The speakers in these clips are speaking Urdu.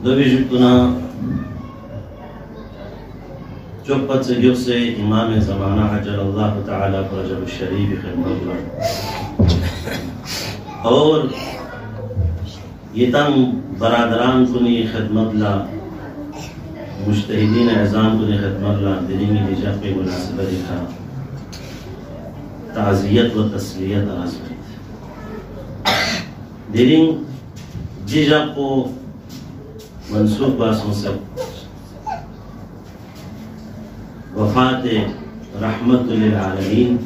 دویجتنا چوپت سے گیو سے امام زمانہ حجر اللہ تعالیٰ فرجب الشریف خدمت اللہ اور یہ تنگ برادران کنی خدمت اللہ مجتہدین اعظام کنی خدمت اللہ دلینی دیجا پہ مناسبہ دیکھا تعزیت و تسلیت آزمت دلین دیجا کو منصوب باسوں سے وفات رحمت للعالمین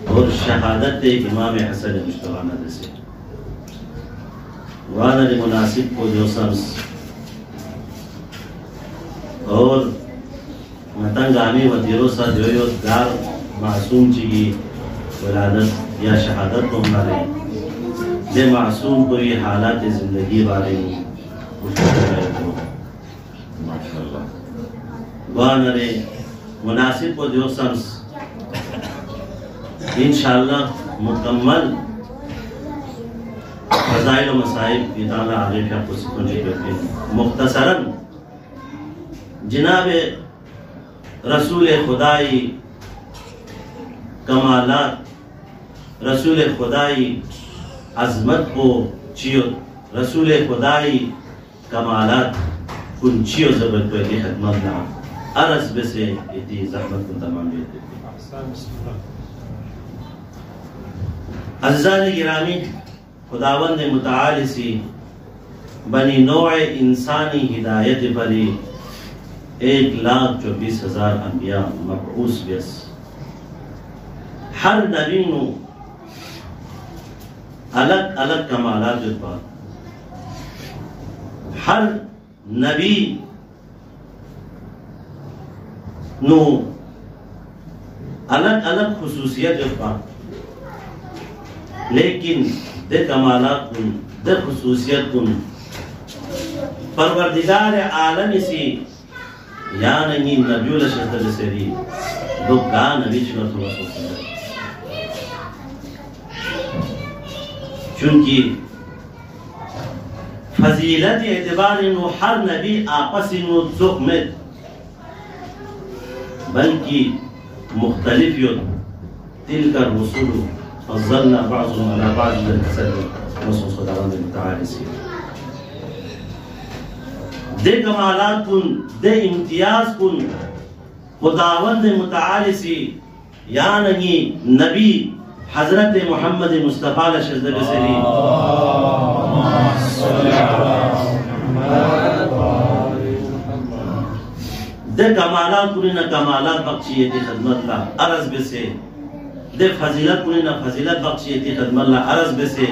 اور شہادت امام حسن مجتبہ سے وانا مناسب کو جو سمس اور متنگامی و دیروسا جو دار معصوم چیگی ولادت یا شہادت کو ہمارے دے معصوم کو یہ حالات زندگی بارے میں وانا مناسب کو جو سمس انشاءاللہ مکمل فضائل و مسائل ادالہ آگے پہ آپ کو سکنجی کرتے ہیں مختصراً جناب رسول خدائی کمالات رسول خدائی عظمت کو چیو رسول خدائی کمالات کن چیو زبر کو ایک خدمت نہ عرض بسے ایتی زحمت کن تمام بیتے عزیزان گرامی خداوند متعالی سی بنی نوع انسانی ہدایت پری 1,24,000 انبیاء مبعوث بیس ہر نبی نو الگ الگ کمالات جدبا ہر نبی نو الگ الگ خصوصیت جدبا لیکن دے کمالات کن دے خصوصیت کن پروردگار عالم سی یا نہیں نبی اللہ شہدر سری دو کا نبی شمت اللہ صلی اللہ علیہ چونکہ فضیلت اعتبار انو ہر نبی آپس انو زخمت بلکہ مختلف یود تلک الرسول فضلنا بعضهم على بعض للحسد رسول خداوند متعالی سی دے کمالات کن دے امتیاز کن خداوند متعالی سی یا نہیں نبی حضرت محمد مصطفیٰ لشزد بسری دے کمالات کنی نا کمالات بخشیتی خدمت لا عرض بسے دے فضیلت کنی نا فضیلت بخشیتی خدمت لا عرض بسے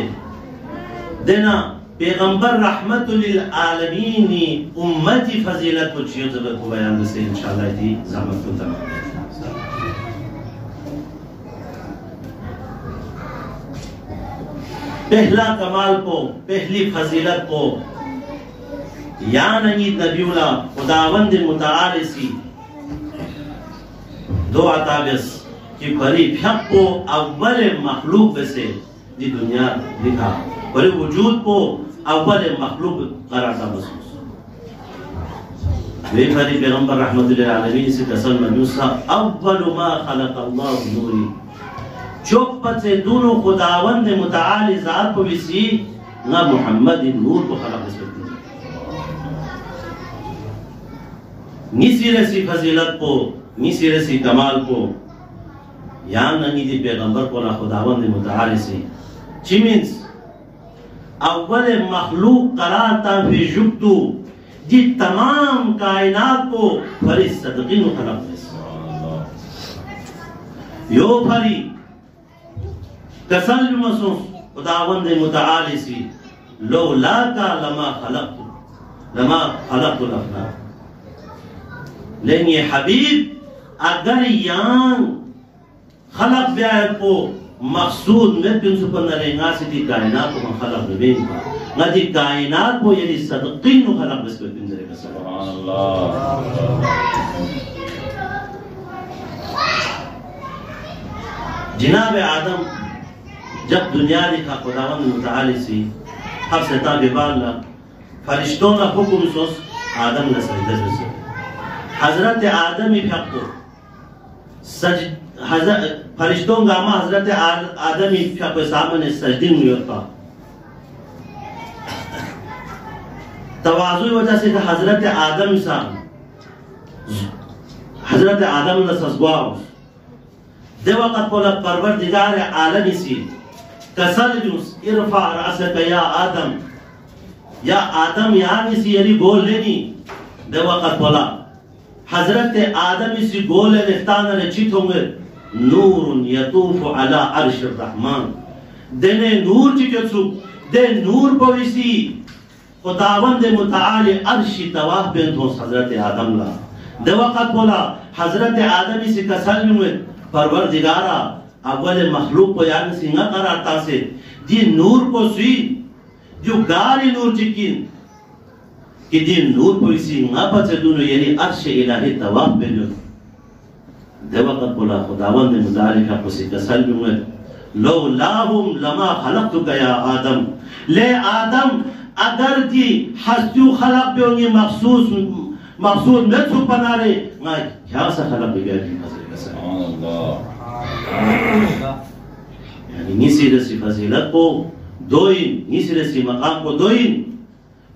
دینا پیغمبر رحمت للعالمینی امتی فضیلت کو چیو زبر کو بیان بسے انشاءاللہ دی زحمت کو تمام پہلا کمال کو پہلی فضیلت کو یا نہیں نبی اللہ خداوند متعالی سی دو عطابس کہ پری پھک کو اول مخلوق بسے دی دنیا دکھا پری وجود کو اول مخلوق قرار دا محسوس وی پری پیغمبر رحمت اللہ علیہ سے قسم مجوسا اول ما خلق اللہ نوری چوپت سے دونوں خداوند متعالی ذات کو بسی نا محمد نور کو خلق سکتی نیسی رسی فضیلت کو نیسی رسی کمال کو یا ننی دی پیغمبر کو نا خداوند متعالی سے چیمینس اول مخلوق قرار تا فی جبتو دی تمام کائنات کو فری صدقین خلق دس یو فری کسل مسوس خداوند متعالی سی لولا کا لما خلقت الافلاق لیکن یہ حبیب اگر یان خلق بیائر کو مقصود میں پنسو پر نرینگا سی دی کائنات کو من خلق ببین کا نا دی کائنات کو یعنی صدقین کو خلق بس پر پنزرے کا سبحان اللہ جناب آدم جب دنیا لکھا خداوند متعالی سی حب سے تابعان لا فرشتوں کا حکم سوس آدم نے سجدہ سے حضرت آدم ہی پھیک کو فرشتوں کا ما حضرت آدم ہی پھیک کو سامنے سجدی میں ہوتا توازوی وجہ سے حضرت آدم سام حضرت آدم نے سزگواؤ دے وقت پولا پروردگار عالمی سی کسل جوس ارفع رأسک یا آدم یعنی سی یعنی بول لینی دے وقت پولا حضرت آدمی سی گول رفتان رچیت ہوں گے نور یطوف علی عرش الرحمن دینے نور چکے سک دے نور پویسی خداوند متعالی عرشی تواف بینت ہوں حضرت آدم لا دے وقت بولا حضرت آدمی سے کسل میں پروردگارا اول مخلوق کو یعنی سنگا قرارتا سے دی نور کو سی جو گاری نور چکین کہ دی نور کو سنگا پچھے دونوں یعنی عرش الہی تواف بینت دے وقت بولا خداوند متعالی کا کسی کسل میں لولاہم لما خلقتک یا آدم لے آدم اگر دی ہستیو خلق پہ ہونگی مخصوص میں تو پنا رہے کیا سا خلق بگیر کی فضل یعنی نیسی رسی فضیلت کو دوئین نیسی رسی مقام کو دوئین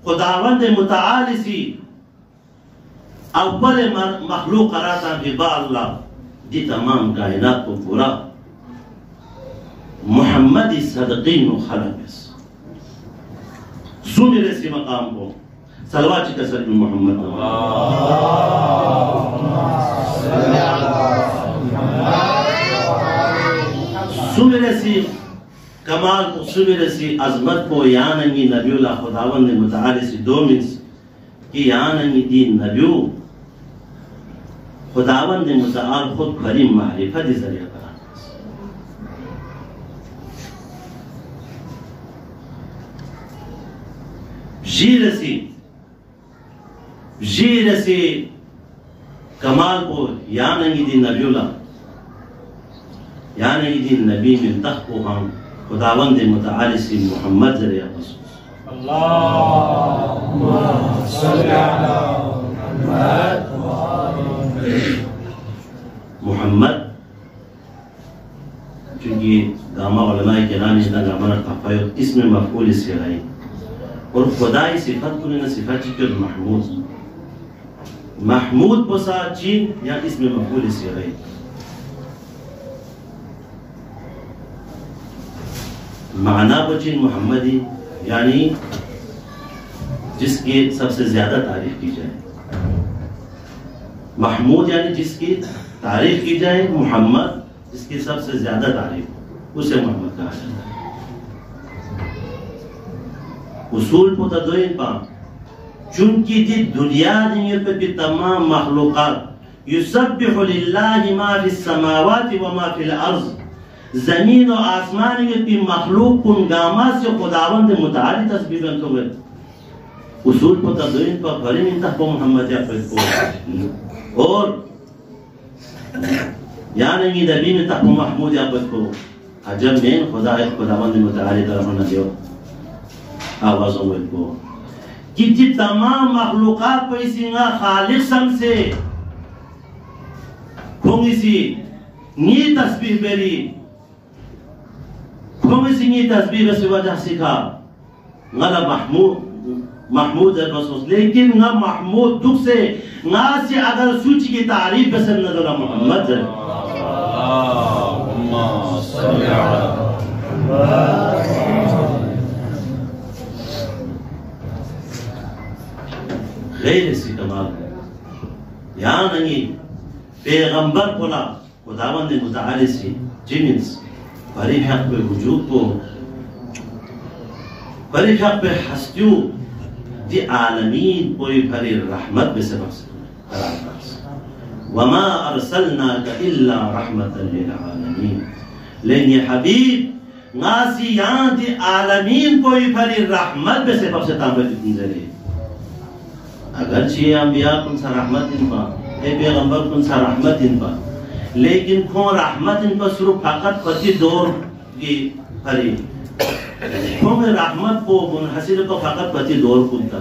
خداوند متعالی سی اول مخلوق قراتا ببا اللہ دی تمام کائنات کو پورا محمد صدقین و خلق اس سو میرے سی مقام کو صلوات چکا سر محمد سو میرے سی کمال کو سو میرے سی عظمت کو یاننگی نبی اللہ خداوند متعالی سی دو منس کہ یاننگی دین نبیو خداوند متعال خود کریم معرفت ذریعہ کرا جی رسی کمال کو یاننگی دی نبی اللہ یاننگی دی نبی من تخ کو ہم خداوند متعالی سی محمد ذریعہ خصوص اللہم صلی علی محمد چونکہ دامہ علماء کرام اس طرح گامنا تفایق اسم مفعول سے رہی اور خدای صفت کو نے صفت چکر محمود بسا چین یا اسم مفعول سے رہی معنی بچین محمدی یعنی جس کی سب سے زیادہ تعریف کی جائے محمود یعنی جس کی تعریف کی جائے محمد جس کی سب سے زیادہ تعریف اسے محمد کہا جاتا ہے اصول پتا دوئین پا چونکہ دی دنیا دنیا پہ بھی تمام مخلوقات یسبح للہ ما فی السماوات و ما فی الارض زمین و آسمان میں بھی مخلوق کن گاما سے خداوند متعالی تسبیح بنتو گئے اصول پتا دوئین پا بھرین انتخب محمد یا پہ کو اور یعنی نبی میں تحب محمود یا پہ کو عجب مین خداوند متعالی طرف نہ دیو آوازوں میں کو کہ تمام مخلوقات پر اسی گا خالق سم سے کھونگی سی نی تسبیح بیری کھونگی سی نی تسبیح بسی وجہ سکھا غلا محمود ہے بسوس لیکن نا محمود دکھ سے نا سے اگر سوچی کی تعریف بسن نظر محمد ہے اللہم صلی علی غیر اسی کمال ہے یہاں نہیں پیغمبر کھلا خداوند متعالی سی جنس بری حق پہ وجود کو بری حق پہ ہستیو دی عالمین کوئی بری رحمت بے سبب سے قرار پاس وما ارسلناک الا رحمتا للعالمین لیکن یہ حبیب ناسی یہاں دی عالمین کوئی بری رحمت بے سبب سے تابعی تنظری اگرچہ انبیاء کن سا رحمت ان پا اے پیغمبر کن سا رحمت ان پا لیکن کھو رحمت ان کو صرف فقط پتی دور کی پری کھو میں رحمت کو منحصر کو فقط پتی دور کنتا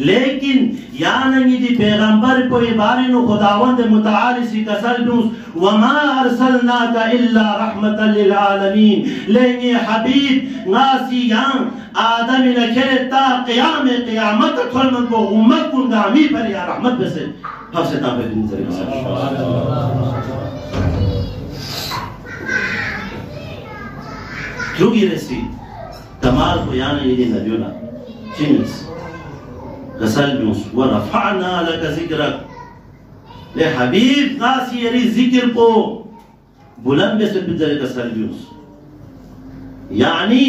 لیکن یعنی دی پیغمبر کو بارینو خداوند متعالی سی کسل بیوز وما ارسلناک الا رحمتا للعالمین لیکن حبیب ناسی یان آدمی نکرے تا قیام قیامت کھولمن کو امت کن گامی پر یا رحمت بسے حفظتا پہ دن ذریعہ چوگی رسی کمال کو یعنی یہ نبیونا چینس کسل بیوز ورفعنا لکا ذکرک لے حبیب ناسی یری ذکر کو بلند بے سے بدر کسل بیوز یعنی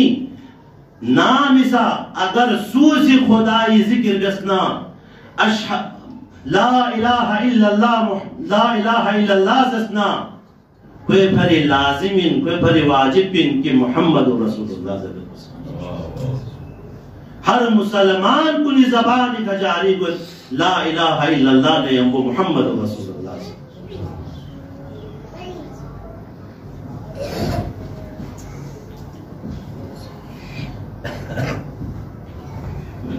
نامسا اگر سوزی خدای ذکر بسنا لا الہ الا اللہ سسنا کوئی پھری لازمین کوئی پھری واجبین کہ محمد رسول اللہ صلی اللہ علیہ وسلم ہر مسلمان کلی زبانی کا جاری کو لا الہ الا اللہ نے ہم کو محمد رسول اللہ صلی اللہ علیہ وسلم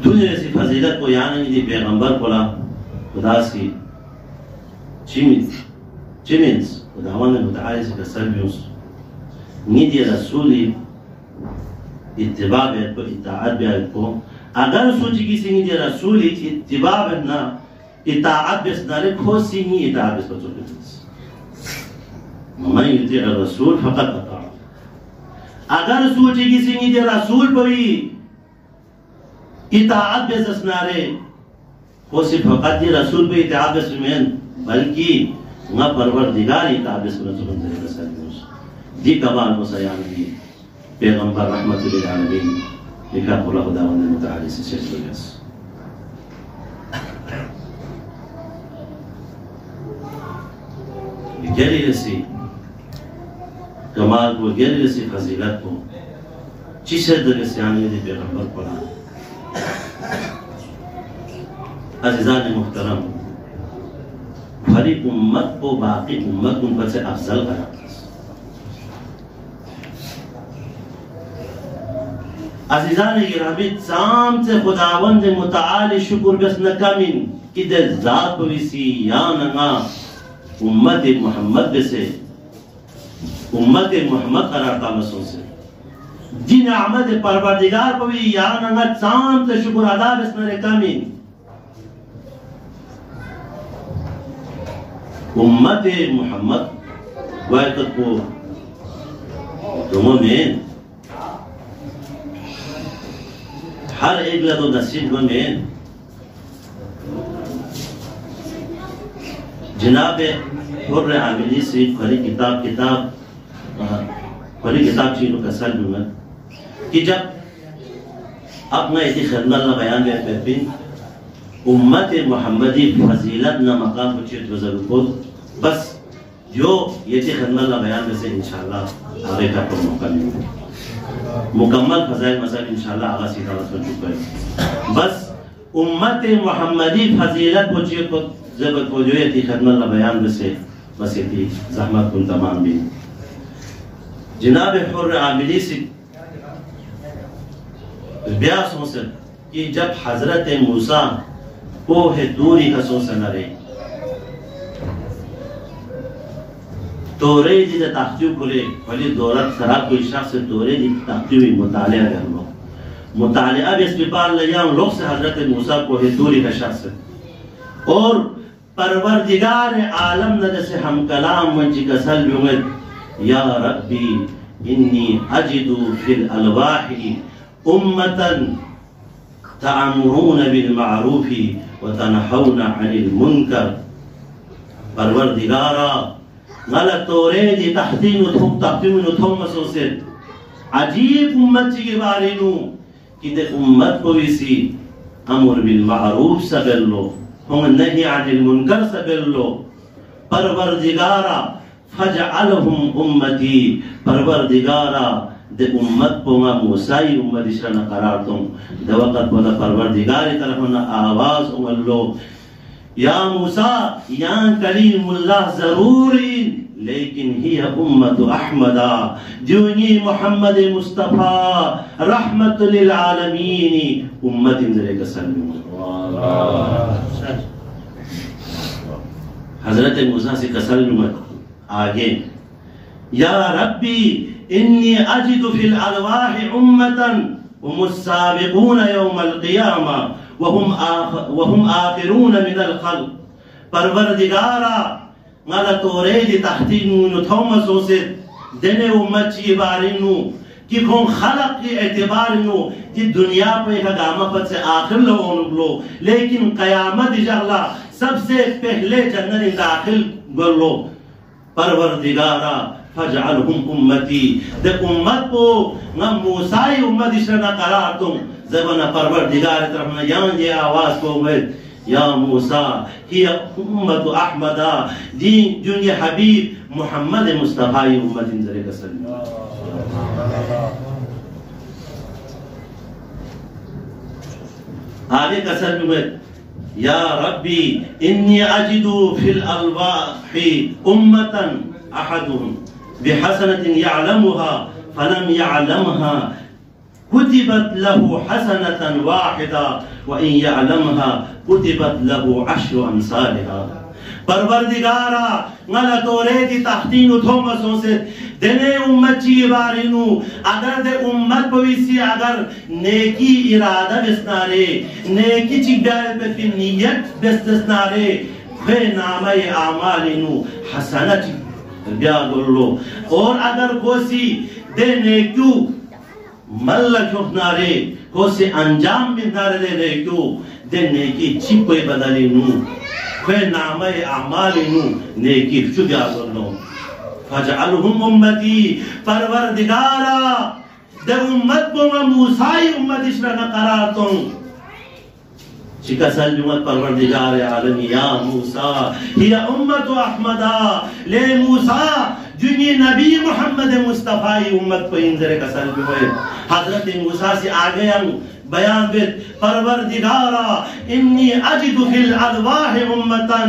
تجھے ایسی فضیلت کو یعنی دی پیغمبر کولا خدا سی چیمنس خداوند متعالی سے کسر بیوس نیدی رسولی اتباع بیت کو اطاعت بیت کو اگر سوچی کسی نیدی رسولی اتباع بیت نا اطاعت بیت نا لکھو سینی اطاعت بیت کو بیت من یطیع الرسول فقط اطاع اگر سوچی کسی نیدی رسول پوی اطاعت بیت سنارے وہ صرف فقط دی رسول پہ اطاعت بیت سمین بلکہ نا پروردگاری اطاعت بیت سمین دی کمال کو سیان دی پیغمبر رحمت للعالمین لکھا قول خداوند متعالی سے شیخ بگیس گیری رسی کمال کو گیری رسی فضیلت کو چیسے در سیانی دی پیغمبر قرآن عزیزان محترم بھری امت کو باقی امت ان پر سے افضل کرا عزیزان گرامی سام سے خداوند متعالی شکر بس نکامین کہ در ذات بویسی یا نگا امت محمد بسے امت محمد قرار تامسوں سے جی نعمت پروردگار بوی یا نگا سام سے شکر ادا بس نکامین امت محمد وائقت کو مومن ہر ایک لدو نصیب مومن جناب حر عاملی سے کھری کتاب چینوں کا سل میں کہ جب اپنا ایتی خدمت اللہ بیان میں پہپین امت محمدی فضیلت نہ مقام پچھت وزر خود بس جو یہ تھی خدمت اللہ بیان میں سے انشاءاللہ آگے کا پر موقع ملے مکمل فضائل مسائل انشاءاللہ آغا سیدھا رسول چکا ہے بس امت محمدی فضیلت پچھت زبط کو جو یہ تھی خدمت اللہ بیان میں سے بس یہ تھی زحمت کن تمام بھی جناب حر عاملی سے بیاسوں سے کہ جب حضرت موسیٰ کوہ دوری کا سو سنہ رہی تورے جی تختیو کھلے ولی دولت سراب کوئی شخص تورے جی تختیوی مطالعہ کرنا مطالعہ بیس پپار لیاں لوگ سے حضرت موسیٰ کوہ دوری کا شخص اور پروردگار عالم ندے سے ہم کلام منچی کا سل بیومت یا ربی انی اجدو فی الالواحی امتاً تعمرون بالمعروف وتنحون عن المنکر پروردگارا غلط تورے دی تحتین و تھوم مسوسد عجیب امت چی کے بارے نو کہ دے امت کو اسی امر بالمعروف سبل لو ہم نہی عن المنکر سبل لو پروردگارا فجعلہم امتی پروردگارا دے امت کو ما موسیٰ امت اشرنا قرار تم دے وقت بولا پروردگاری طرفنا آواز اماللو یا موسیٰ یا کلیم اللہ ضروری لیکن لیکن ہی امت احمد جونی محمد مصطفیٰ رحمت للعالمین امت اندرے کسل حضرت موسیٰ سے کسل آگے یا ربی انی اجد فی الارواح امتا هم السابقون یوم القیامہ وهم آخرون من الخلق پروردگارا غلا توریدی تحتینو تومسو سے دنے امت چی بارینو کہ کون خلق کی اعتبارینو کہ دنیا پہ ایک گامت سے آخر لو لیکن قیامت جغلا سب سے پہلے جنن داخل گلو پروردگارا فجعلهم امتی دے امت کو نم موسیٰ امت اشرنا قرار تم زبانہ پروردگار طرفنا یہاں یہ آواز کو امید یا موسیٰ ہی امت احمدہ دین جن یہ حبیب محمد مصطفیٰ امت انزرے کا سلیم آگے کا سلیم یا ربی انی اجدو فی الالواح امتا احدهم بحسنة يعلمها فلم يعلمها كتبت له حسنة واحدة وإن يعلمها كتبت له 10 أمثالها پروردگارا غلا توریدی تحتین و تومسوں سے دنے امت چی بارینو اگر دے امت پویسی اگر نیکی ارادہ بسنارے نیکی چی بیار پہ فی نیت بستسنارے خے نامہ اعمالینو حسنہ چی بیا گلو اور اگر کوسی دے نیکیو ملک اپنارے کوسی انجام بندارے دے نیکیو دے نیکی چپے بدلی نو کوئی نامہ اعمالی نو نیکی چو بیا گلو فجعلہم امتی پروردگارا دے امت کو میں موسیٰ امت اشرنا قرار توں چکا سلمت پروردگار عالمی یا موسیٰ ہی امت احمدہ لے موسیٰ جنہی نبی محمد مصطفیٰ امت کو انذر کا سلم ہوئے حضرت موسیٰ سے آگے ہم بیان بیت پروردگارا انی اجد فی الالواح امتا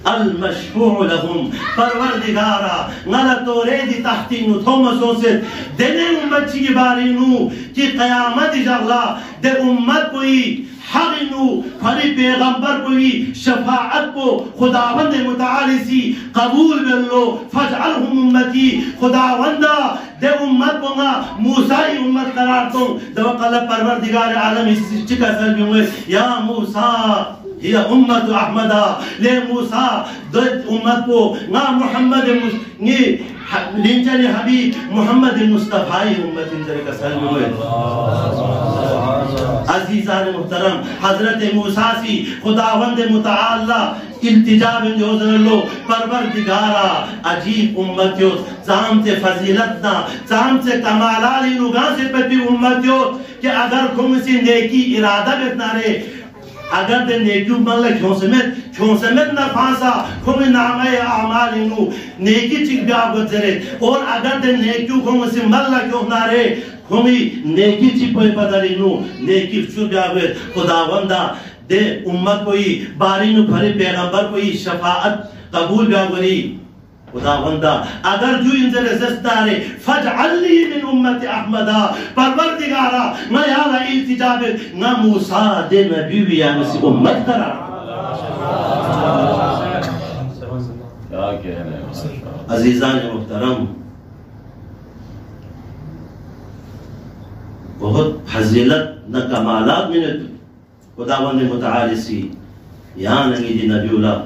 المشفوع لهم پروردگارا غلط و ریدی تحتینو تومسوں سے دینے امت چی بارینو کہ قیامت جغلا دے امت کوئی حقنو فری پیغمبر کوئی شفاعت کو خداوند متعالی سی قبول بلو فجعلہم امتی خداوندہ دے امت کو موسیٰ امت قرار تم دے وقلب پروردگار عالم اس چکا سلبی ہوئے یا موسیٰ یہ امت احمدہ لے موسیٰ دد امت کو نا محمد لنچن حبیب محمد مصطفیٰ امت انذر کا سلم ہوئے عزیزان محترم حضرت موسیٰ سی خداوند متعالی التجاب انجوزن اللہ پروردگارا عجیب امتیو چامتے فضیلتنا چامتے کمالالی نگاں سے پتی امتیو کہ اگر کم سی نیکی ارادہ بیتنا رہے اگر دے نیکیو ملے کھون سمیت نہ پھانسا کھومی نامہ اعمال انو نیکی چک بیا گزرے اور اگر دے نیکیو کھومی سی ملے کھون نہ رہے کھومی نیکی چک پوئی بدل انو نیکی چک بیا گزرے خداوندہ دے امت کوئی بارینو بھرے پیغمبر کوئی شفاعت قبول بیا گزری خداوندہ اگر جو انزل زستارے فجعلی من امت احمدہ پروردگارا نہ یالا التجاب نہ موسیٰ دے نبیوی یا نسی امت کرا عزیزان محترم بہت فضیلت نہ کمالات میں خداوند متعالی سی یا نگی دی نبی اللہ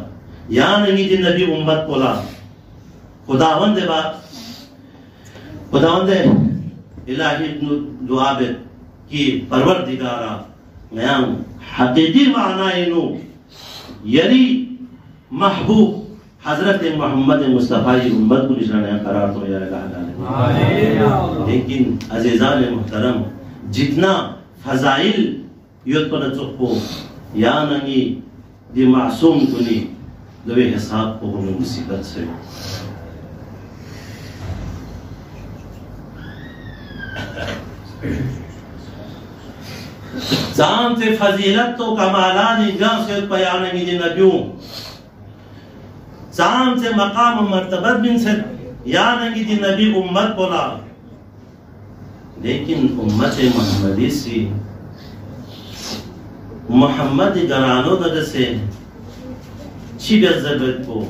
یا نگی دی نبی امت کولا خداوند الہی دعا بیت کی پروردگارا میان حقیقی معنی انو یلی محبوب حضرت محمد مصطفیٰ امت کو نشانہ قرار تو یا لگا لیکن عزیزان محترم جتنا فضائل یود پر چکو یا ننگی دی معصوم کنی دوی حساب کو ہمیں مصیبت سے زانت فضیلت تو کمالانی جان سے پیانگی دی نبیوں سام سے مقام و مرتبت بن سے یا نگی دی نبی امت بولا لیکن امت محمدی سی محمد گرانو در سے چی بیزبت کو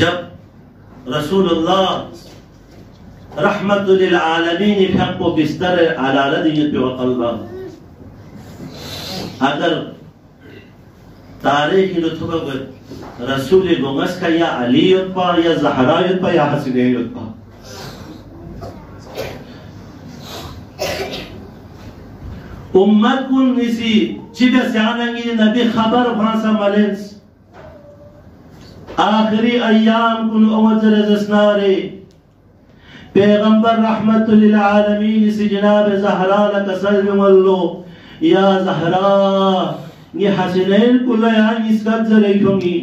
جب رسول اللہ رحمت للعالمین پھق و بستر علالہ دیت پہ وقلبہ اگر تاریخی لطفہ گوئے رسول گونگس کا یا علیت پا یا زہرائیت پا یا حسینیت پا امت کن نسی چیدہ سیاننگی نبی خبر بھانسا ملنس آخری ایام کن اوزر زسنارے پیغمبر رحمت للعالمین سی جناب زہرا لکا سلم واللو یا زہرا یہ حسنین کل یہاں اس کا ذریعوں گی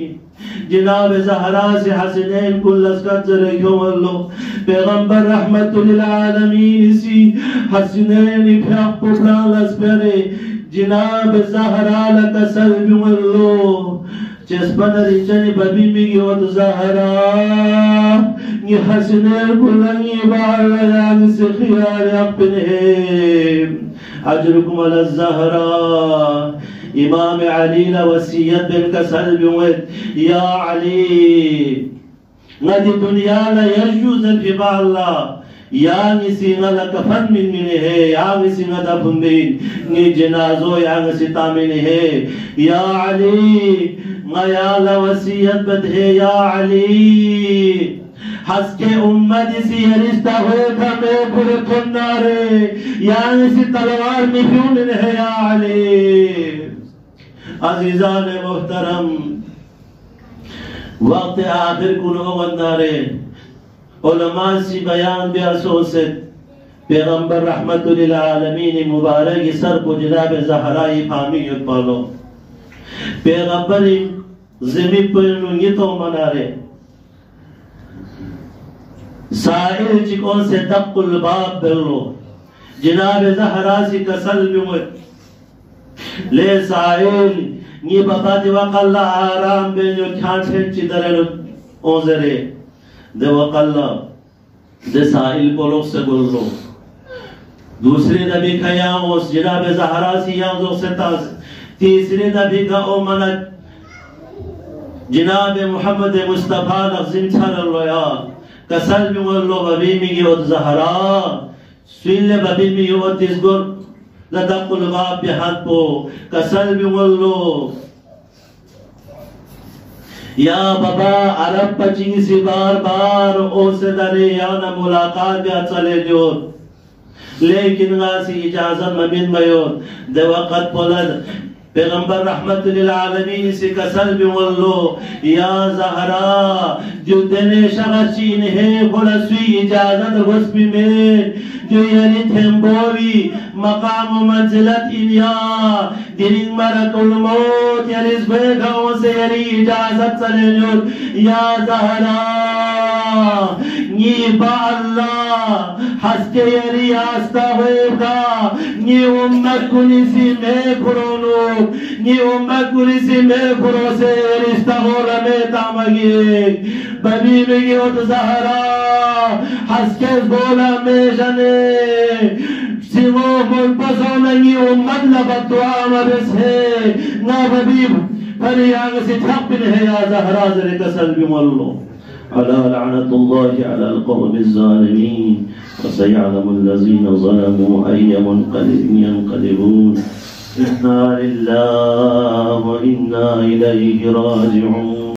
جناب زہرا سے حسنین کل اس کا ذریعوں واللو پیغمبر رحمت للعالمین سی حسنین پھیاق پڑھال اس پہرے جناب زہرا لکا سلم واللو چسپن ریچنی ببی میگی وقت زہرا یہ حسنین کلنی بارا یاگ سے خیال اپنے اجرکم علی الزہرا امام علی وسیعت بن کا سلب وید یا علی ندی دنیا لا یرجوز انفبا اللہ یا نسی نلا کفن من ہے یا نسی ندا بھنبین نی جنازو یا نسی تامن ہے یا علی غیال وسیعت بد ہے یا علی حس کے امت اسی رشتہ ہوئے تھا میں پھر تنارے یا اسی تلوار میں کیوں ہے یا علی عزیزان محترم وقت آخر کنو گندارے علماء سی بیان بیا سوست پیغمبر رحمت للعالمین مبارک سر کو جناب زہرائی فامیت پالو پیغمبر زمین پر یہ تو منارے سائل چکون سے دق الباب بلو جناب زہرا سی کسل بیمت لے سائل یہ بقات وقت اللہ آرام بین جو کھانچ ہے چی درل اوزرے دے وقت اللہ دے سائل کو لوگ سے گلو دوسری نبی کا یاغوس جناب زہرا سی یاغوس سے تاز تیسری نبی کا اومنت جناب محمد مصطفیٰ لغزن چھر اللہ یا کسل بھی واللو ببی میگی ود زہرا سویل ببی میگی ود تیزگر لدق الغاب پی حد پو کسل بھی واللو یا بابا عرب پچنگ سی بار بار او سے دارے یا نا ملاقات بیا چلے جو لیکن غاسی اجازت مبین بیون دے وقت پولد پیغمبر رحمت للعالمین سے کسل بھی واللو یا زہرا جو دنے شغشین ہے خلصوی اجازت غصبی میں جو یعنی تھمبوی مقام و منزلت انیا دنین مرک الموت یعنی اس بیگاؤں سے یعنی اجازت سلے جو یا زہرا نی با اللہ حس کے یعنی آستا ہوئے گا نی امت کنی سی میں کرونو نی امت کنی سی میں کرو سے رشتہ ہو رمے تامگی ببی بگی ہوت زہرا حس کے بولا میں جنے سیو مل پسو نگی امت لبت دعا مرس ہے نا ببی پھلی آگ سی تھپن ہے یا زہرا ذرے کسل بھی ملو على لعنة الله على القوم الظالمين وسيعلم الذين ظلموا أي منقلب ينقلبون إنا لله وإنا إليه راجعون.